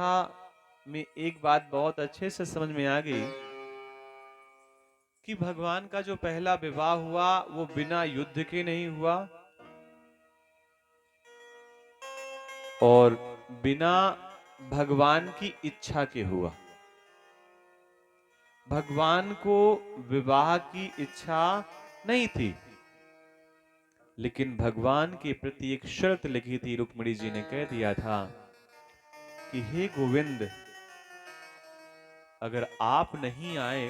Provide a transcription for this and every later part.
कथा में एक बात बहुत अच्छे से समझ में आ गई कि भगवान का जो पहला विवाह हुआ वो बिना युद्ध के नहीं हुआ और बिना भगवान की इच्छा के हुआ। भगवान को विवाह की इच्छा नहीं थी, लेकिन भगवान के प्रति एक शर्त लिखी थी। रुक्मिणी जी ने कह दिया था कि हे गोविंद, अगर आप नहीं आए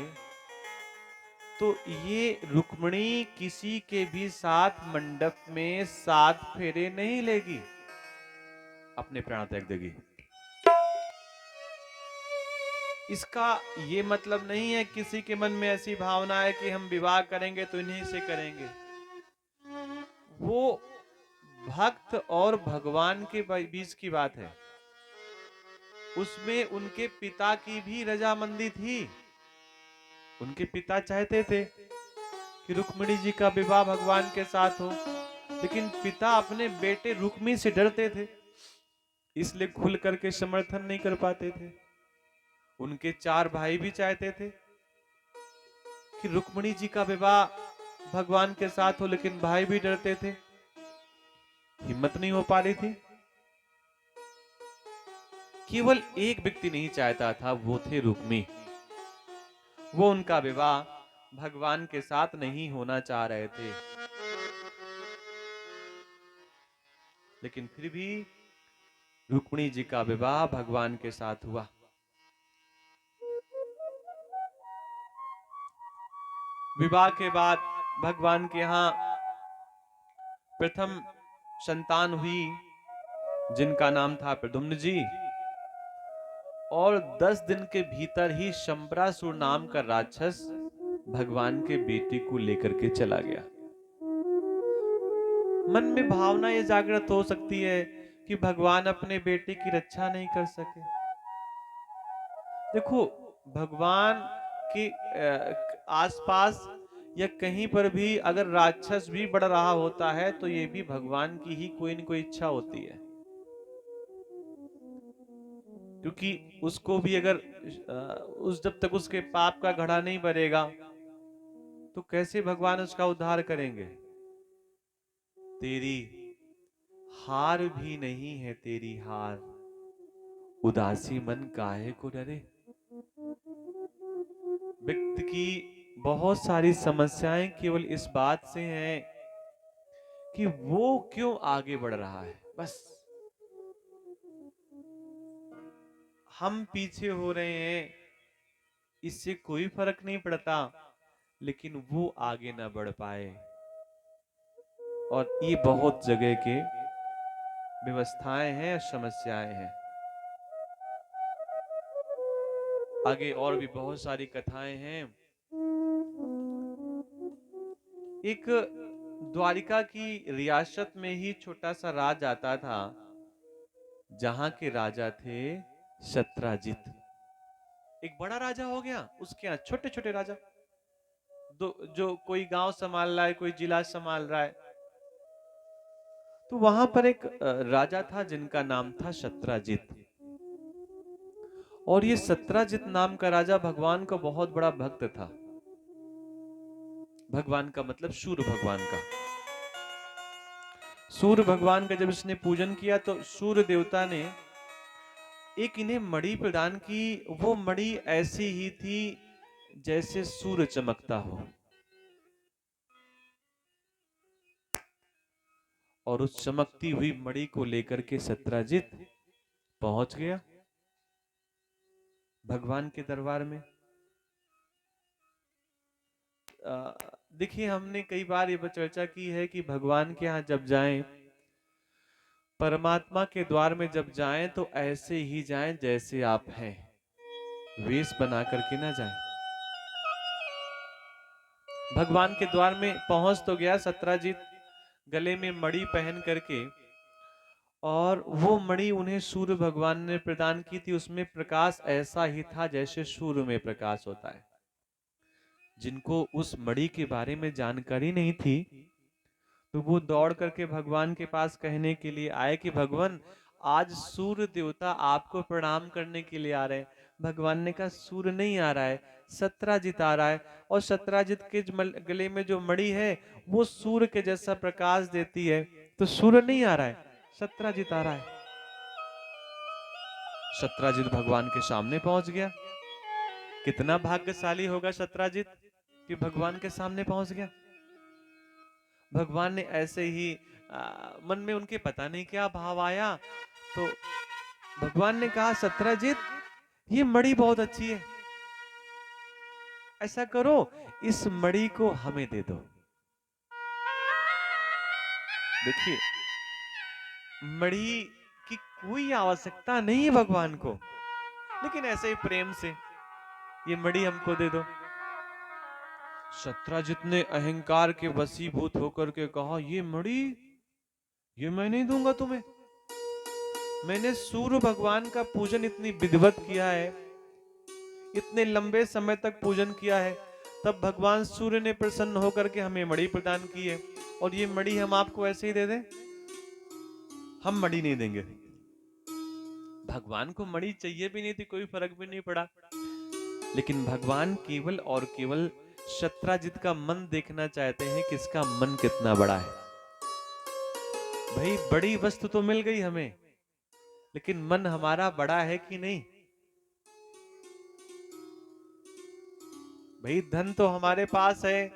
तो ये रुक्मिणी किसी के भी साथ मंडप में 7 फेरे नहीं लेगी, अपने प्राण त्याग देगी। इसका ये मतलब नहीं है किसी के मन में ऐसी भावना है कि हम विवाह करेंगे तो इन्हीं से करेंगे। वो भक्त और भगवान के बीच की बात है। उसमें उनके पिता की भी रजामंदी थी। उनके पिता चाहते थे कि रुक्मिणी जी का विवाह भगवान के साथ हो, लेकिन पिता अपने बेटे रुक्मी से डरते थे, इसलिए खुल करके समर्थन नहीं कर पाते थे। उनके 4 भाई भी चाहते थे कि रुक्मिणी जी का विवाह भगवान के साथ हो, लेकिन भाई भी डरते थे, हिम्मत नहीं हो पा रही थी। केवल एक व्यक्ति नहीं चाहता था, वो थे रुक्मी। वो उनका विवाह भगवान के साथ नहीं होना चाह रहे थे, लेकिन फिर भी रुक्मिणी जी का विवाह भगवान के साथ हुआ। विवाह के बाद भगवान के यहाँ प्रथम संतान हुई, जिनका नाम था प्रद्युम्न जी। और 10 दिन के भीतर ही शंबरासुर नाम का राक्षस भगवान के बेटे को लेकर के चला गया। मन में भावना ये जागृत हो सकती है कि भगवान अपने बेटे की रक्षा नहीं कर सके। देखो, भगवान के आसपास या कहीं पर भी अगर राक्षस भी बढ़ रहा होता है तो ये भी भगवान की ही कोई न कोई इच्छा होती है, क्योंकि उसको भी अगर उस जब तक उसके पाप का घड़ा नहीं भरेगा तो कैसे भगवान उसका उद्धार करेंगे। तेरी हार भी नहीं है, तेरी हार, उदासी मन काहे को डरे। व्यक्ति की बहुत सारी समस्याएं केवल इस बात से हैं कि वो क्यों आगे बढ़ रहा है। बस हम पीछे हो रहे हैं, इससे कोई फर्क नहीं पड़ता, लेकिन वो आगे ना बढ़ पाए। और ये बहुत जगह के व्यवस्थाएं हैं, समस्याएं हैं। आगे और भी बहुत सारी कथाएं हैं। एक द्वारिका की रियासत में ही छोटा सा राज आता था, जहां के राजा थे सत्राजित। एक बड़ा राजा हो गया, उसके यहाँ छोटे छोटे राजा, जो कोई गांव संभाल रहा है, कोई जिला संभाल रहा है। तो वहां पर एक राजा था जिनका नाम था सत्राजित। और ये सत्राजित नाम का राजा भगवान का बहुत बड़ा भक्त था। भगवान का मतलब सूर्य भगवान का। सूर्य भगवान का जब इसने पूजन किया तो सूर्य देवता ने एक इन्हें मणि प्रदान की। वो मणि ऐसी ही थी जैसे सूर्य चमकता हो। और उस चमकती हुई मणि को लेकर के सत्राजित पहुंच गया भगवान के दरबार में। देखिए, हमने कई बार ये चर्चा की है कि भगवान के यहाँ जब जाएं, परमात्मा के द्वार में जब जाएं तो ऐसे ही जाएं जैसे आप हैं, वेश बना करके ना जाएं। भगवान के द्वार में पहुंच तो गया सत्राजित, गले में मणि पहन करके, और वो मणि उन्हें सूर्य भगवान ने प्रदान की थी। उसमें प्रकाश ऐसा ही था जैसे सूर्य में प्रकाश होता है। जिनको उस मणि के बारे में जानकारी नहीं थी, तो वो दौड़ करके भगवान के पास कहने के लिए आए कि भगवान, आज सूर्य देवता आपको प्रणाम करने के लिए आ रहे हैं। भगवान ने कहा सूर्य नहीं आ रहा है, सत्राजित आ रहा है। और सत्राजित के गले में जो मणि है वो सूर्य के जैसा प्रकाश देती है, तो सूर्य नहीं आ रहा है, सत्राजित आ रहा है। सत्राजित भगवान के सामने पहुंच गया। कितना भाग्यशाली होगा सत्राजित कि भगवान के सामने पहुंच गया। भगवान ने ऐसे ही मन में उनके पता नहीं क्या भाव आया, तो भगवान ने कहा सत्राजित ये मणि बहुत अच्छी है, ऐसा करो इस मणि को हमें दे दो। देखिए मणि की कोई आवश्यकता नहीं है भगवान को, लेकिन ऐसे ही प्रेम से ये मणि हमको दे दो। सत्राजित ने अहंकार के वशीभूत होकर के कहा ये मणि ये मैं नहीं दूंगा तुम्हें। मैंने सूर्य भगवान का पूजन इतनी विधिवत किया है, इतने लंबे समय तक पूजन किया है, तब भगवान सूर्य ने प्रसन्न होकर के हमें मणि प्रदान की है, और ये मणि हम आपको ऐसे ही दे दें? हम मणि नहीं देंगे। भगवान को मणि चाहिए भी नहीं थी, कोई फर्क भी नहीं पड़ा, लेकिन भगवान केवल और केवल सत्राजित का मन देखना चाहते हैं कि इसका मन कितना बड़ा है। भाई बड़ी वस्तु तो मिल गई हमें, लेकिन मन हमारा बड़ा है कि नहीं? भाई धन तो हमारे पास है,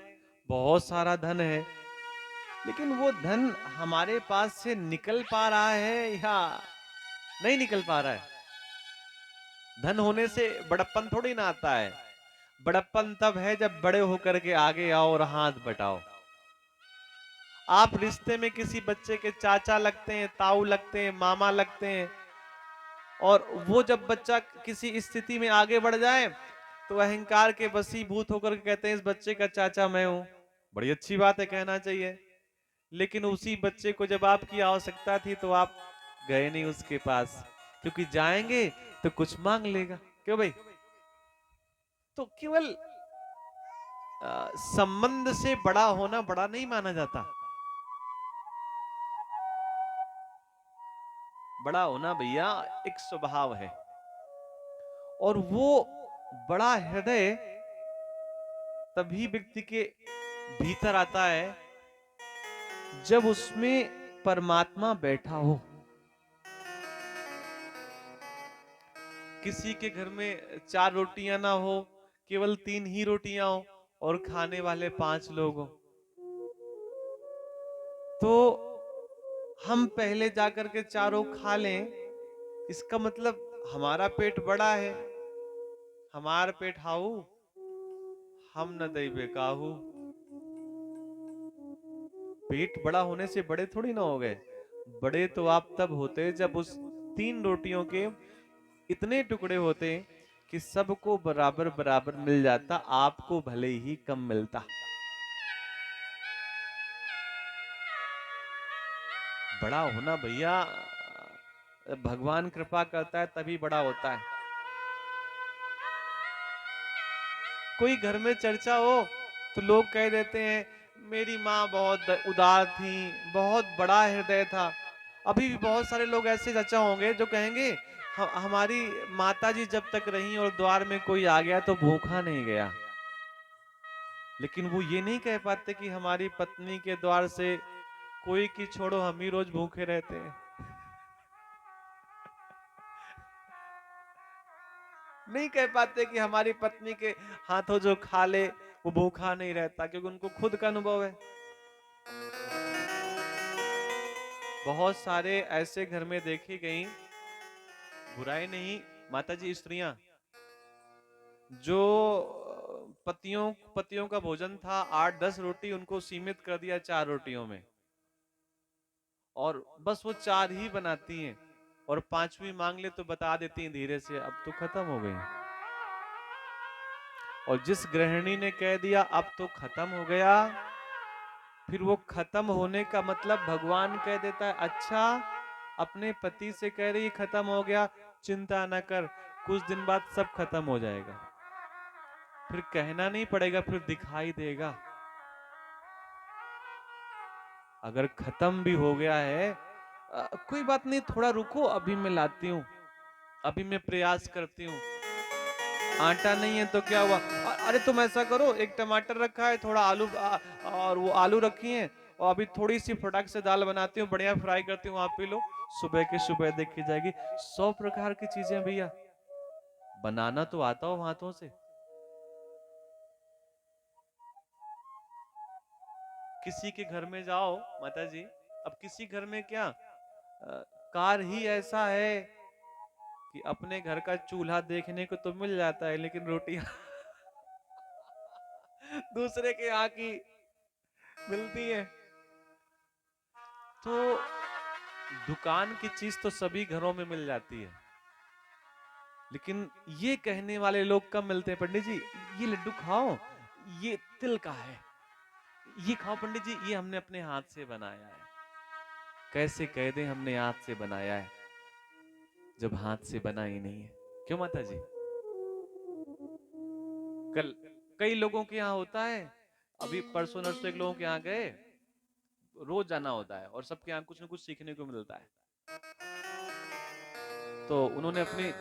बहुत सारा धन है, लेकिन वो धन हमारे पास से निकल पा रहा है या नहीं निकल पा रहा है? धन होने से बड़प्पन थोड़ी ना आता है। बड़प्पन तब है जब बड़े होकर के आगे आओ और हाथ बटाओ। आप रिश्ते में किसी बच्चे के चाचा लगते हैं, ताऊ लगते हैं, मामा लगते हैं, और वो जब बच्चा किसी स्थिति में आगे बढ़ जाए तो अहंकार के वशीभूत होकर कहते हैं इस बच्चे का चाचा मैं हूं। बड़ी अच्छी बात है, कहना चाहिए, लेकिन उसी बच्चे को जब आपकी आवश्यकता थी तो आप गए नहीं उसके पास, क्योंकि जाएंगे तो कुछ मांग लेगा। क्यों भाई? तो केवल संबंध से बड़ा होना बड़ा नहीं माना जाता। बड़ा होना भैया एक स्वभाव है, और वो बड़ा हृदय तभी व्यक्ति के भीतर आता है जब उसमें परमात्मा बैठा हो। किसी के घर में 4 रोटियां ना हो, केवल 3 ही रोटियां हो, और खाने वाले 5 लोग हो, तो हम पहले जाकर के चारों खा लें, इसका मतलब हमारा पेट बड़ा है। हमार पेट हाउ हम न दैबे काहू। पेट बड़ा होने से बड़े थोड़ी ना हो गए। बड़े तो आप तब होते जब उस 3 रोटियों के इतने टुकड़े होते कि सबको बराबर बराबर मिल जाता, आपको भले ही कम मिलता। बड़ा होना भैया भगवान कृपा करता है तभी बड़ा होता है। कोई घर में चर्चा हो तो लोग कह देते हैं मेरी माँ बहुत उदार थी, बहुत बड़ा हृदय था। अभी भी बहुत सारे लोग ऐसे चर्चा होंगे जो कहेंगे हमारी माता जी जब तक रही और द्वार में कोई आ गया तो भूखा नहीं गया। लेकिन वो ये नहीं कह पाते कि हमारी पत्नी के द्वार से कोई की छोड़ो हम ही रोज भूखे रहते हैं। नहीं कह पाते कि हमारी पत्नी के हाथों जो खा ले वो भूखा नहीं रहता, क्योंकि उनको खुद का अनुभव है। बहुत सारे ऐसे घर में देखी गई, बुराई नहीं, माताजी स्त्रियां जो पतियों पतियों का भोजन था 8-10 रोटी, उनको सीमित कर दिया 4 रोटियों में, और बस वो 4 ही बनाती हैं, और 5वीं मांग ले तो बता देती हैं धीरे से अब तो खत्म हो गई। और जिस गृहिणी ने कह दिया अब तो खत्म हो गया, फिर वो खत्म होने का मतलब भगवान कह देता है अच्छा अपने पति से कह रही खत्म हो गया, चिंता न कर, कुछ दिन बाद सब खत्म हो जाएगा। फिर कहना नहीं पड़ेगा, फिर दिखाई देगा। अगर खत्म भी हो गया है कोई बात नहीं, थोड़ा रुको, अभी मैं लाती हूँ, अभी मैं प्रयास करती हूँ। आटा नहीं है तो क्या हुआ? अरे तुम ऐसा करो, एक टमाटर रखा है, थोड़ा आलू और वो आलू रखी है, और अभी थोड़ी सी फटाक से दाल बनाती हूँ, बढ़िया फ्राई करती हूँ, आप पी लो। सुबह की सुबह देखी जाएगी। 100 प्रकार की चीजें भैया, बनाना तो आता हो हाथों से। किसी के घर में जाओ माता जी, अब किसी घर में क्या कार ही ऐसा है कि अपने घर का चूल्हा देखने को तो मिल जाता है, लेकिन रोटियां दूसरे के यहाँ की मिलती है। तो दुकान की चीज तो सभी घरों में मिल जाती है, लेकिन ये कहने वाले लोग कम मिलते हैं। पंडित जी ये लड्डू खाओ, ये तिल का है, ये खाओ पंडित जी, ये हमने अपने हाथ से बनाया है। कैसे कह दें हमने हाथ से बनाया है, जब हाथ से बना ही नहीं है। क्यों माता जी? कल कई लोगों के यहाँ होता है, अभी परसों नरसों एक लोगों के यहाँ गए, रोज जाना होता है और सबके यहाँ कुछ न कुछ सीखने को मिलता है। तो उन्होंने अपनी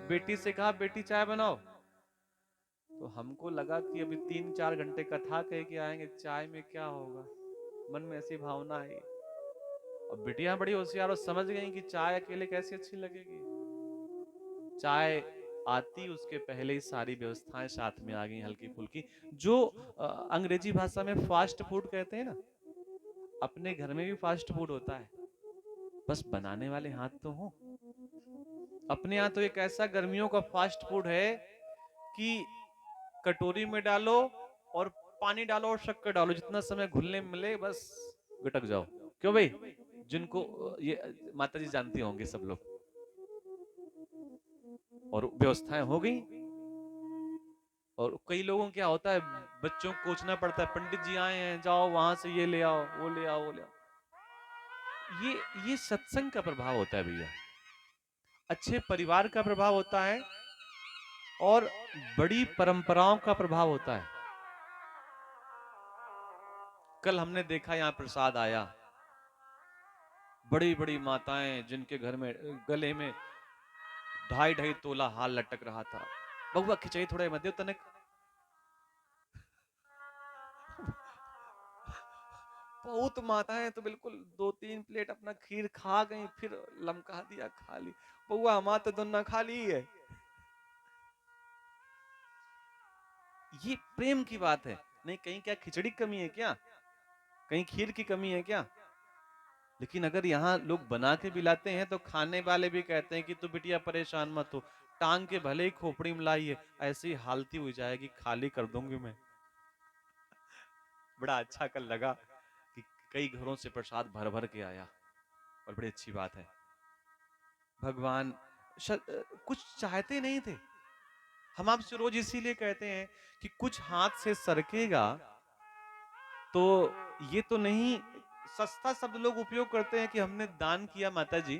बेटी से कहा, बेटी चाय बनाओ। तो हमको लगा कि अभी 3-4 घंटे कथा कह के आएंगे, चाय में क्या होगा, मन में ऐसी भावना आई। और बेटियां बड़ी होशियार और समझ गई कि चाय अकेले कैसे अच्छी लगेगी। चाय आती उसके पहले ही सारी व्यवस्थाएं साथ में आ गई, हल्की फुल्की, जो अंग्रेजी भाषा में फास्ट फूड कहते हैं ना, अपने घर में भी फास्ट फूड होता है, बस बनाने वाले हाथ तो हो। अपने यहाँ तो एक ऐसा गर्मियों का फास्ट फूड है कि कटोरी में डालो और पानी डालो और शक्कर डालो, जितना समय घुलने मिले बस गटक जाओ। क्यों भाई? जिनको ये माता जी जानती होंगे सब लोग, और व्यवस्थाएं हो गई। और कई लोगों क्या होता है, बच्चों को कोचना पड़ता है, पंडित जी आए हैं, जाओ वहां से ये ले आओ, वो ले आओ, वो ले आओ। ये सत्संग का प्रभाव होता है भैया, अच्छे परिवार का प्रभाव होता है, और बड़ी परंपराओं का प्रभाव होता है। कल हमने देखा यहाँ प्रसाद आया, बड़ी बड़ी माताएं जिनके घर में गले में 2.5-2.5 तोला हार लटक रहा था। बउआ खिंचाई थोड़े मत तनिक। बहुत माताएं तो बिल्कुल 2-3 प्लेट अपना खीर खा गई, फिर लमका दिया, खा ली। बउआ हमारा तो दोनों खा ली है। ये प्रेम की बात है। नहीं, कहीं क्या खिचड़ी की कमी है क्या, कहीं खीर की कमी है क्या? लेकिन अगर यहाँ लोग बना के भी लाते हैं तो खाने वाले भी कहते हैं कि तू बिटिया परेशान मत हो, टांग के भले ही खोपड़ी में लाई है, ऐसी हालती हो जाएगी, खाली कर दूंगी मैं। बड़ा अच्छा कल लगा कि कई घरों से प्रसाद भर भर के आया, और बड़ी अच्छी बात है। भगवान कुछ चाहते नहीं थे। हम आपसे रोज इसीलिए कहते हैं कि कुछ हाथ से सरकेगा तो ये तो नहीं, सस्ता शब्द लोग उपयोग करते हैं कि हमने दान किया माता जी,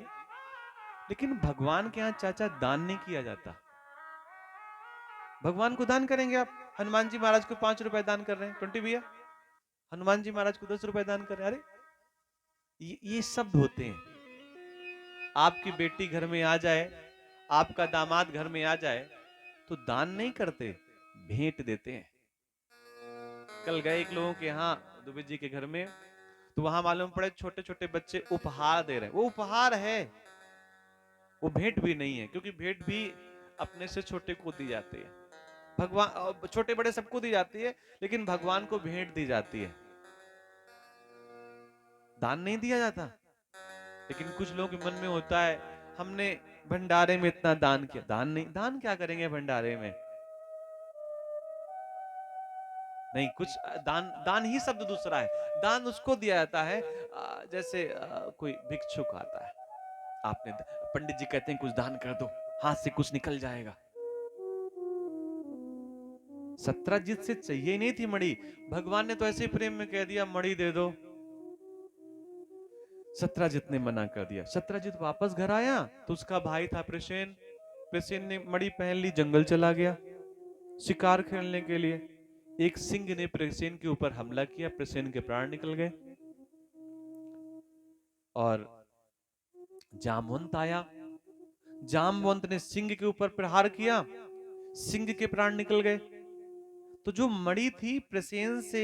लेकिन भगवान के यहाँ चाचा दान नहीं किया जाता। भगवान को दान करेंगे आप, हनुमान जी महाराज को 5 रुपए दान कर रहे हैं, 20 भैया, हनुमान जी महाराज को 10 रुपए दान कर रहे हैं। अरे ये शब्द होते हैं। आपकी बेटी घर में आ जाए, आपका दामाद घर में आ जाए, तो दान नहीं करते, भेंट देते हैं। कल गए एक लोगों के यहाँ, दुबे जी के घर में, तो वहां मालूम पड़े छोटे छोटे बच्चे उपहार दे रहे हैं। वो उपहार है, वो भेंट भी नहीं है, क्योंकि भेंट भी अपने से छोटे को दी जाती है। भगवान छोटे बड़े सबको दी जाती है, लेकिन भगवान को भेंट दी जाती है, दान नहीं दिया जाता। लेकिन कुछ लोगों के मन में होता है, हमने भंडारे में इतना दान किया, दान नहीं, दान क्या करेंगे भंडारे में? नहीं, कुछ दान, दान ही शब्द दूसरा है। दान उसको दिया जाता है जैसे कोई भिक्षुक आता है, आपने, पंडित जी कहते हैं कुछ दान कर दो, हाथ से कुछ निकल जाएगा। सत्राजित से चाहिए नहीं थी मणि, भगवान ने तो ऐसे प्रेम में कह दिया मणि दे दो। सत्राजित ने मना कर दिया। सत्राजित वापस घर आया तो उसका भाई था प्रसेन, प्रसेन ने मणि पहन ली, जंगल चला गया शिकार खेलने के लिए। एक सिंह ने प्रसेन के ऊपर हमला किया, प्रसेन के प्राण निकल गए। और जामवंत आया, जामवंत ने सिंह के ऊपर प्रहार किया, सिंह के प्राण निकल गए। तो जो मणि थी प्रसेन से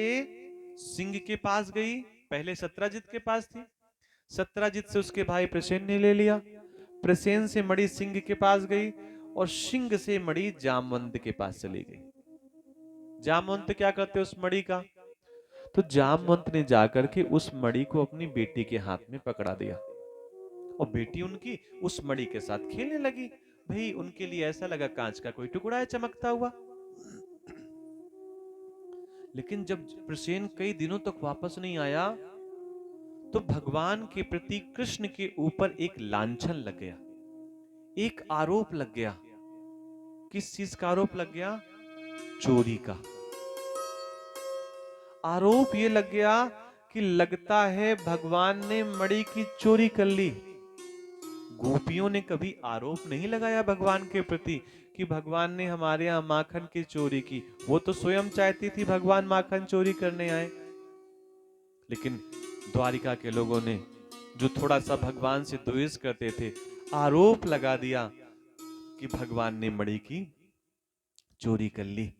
सिंह के पास गई, पहले सत्राजित के पास थी, सत्राजित से उसके भाई प्रसेन ने ले लिया, प्रसेन से मणि सिंह के पास गई और सिंह से मणि जामवंत के पास चली गई। जामवंत क्या करते उस मणि का? तो जामवंत ने जाकर के उस मणि को अपनी बेटी के हाथ में पकड़ा दिया और बेटी उनकी उस मणि के साथ खेलने लगी। भाई उनके लिए ऐसा लगा कांच का कोई टुकड़ा है चमकता हुआ। लेकिन जब प्रसेन कई दिनों तक वापस नहीं आया तो भगवान के प्रति कृष्ण के ऊपर एक लांछन लग गया, एक आरोप लग गया। किस चीज का आरोप लग गया? चोरी का। आरोप ये लग गया कि लगता है भगवान ने मणि की चोरी कर ली। गोपियों ने कभी आरोप नहीं लगाया भगवान के प्रति कि भगवान ने हमारे यहां माखन की चोरी की। वो तो स्वयं चाहती थी भगवान माखन चोरी करने आए। लेकिन द्वारिका के लोगों ने, जो थोड़ा सा भगवान से द्वेष करते थे, आरोप लगा दिया कि भगवान ने मणि की चोरी कर ली।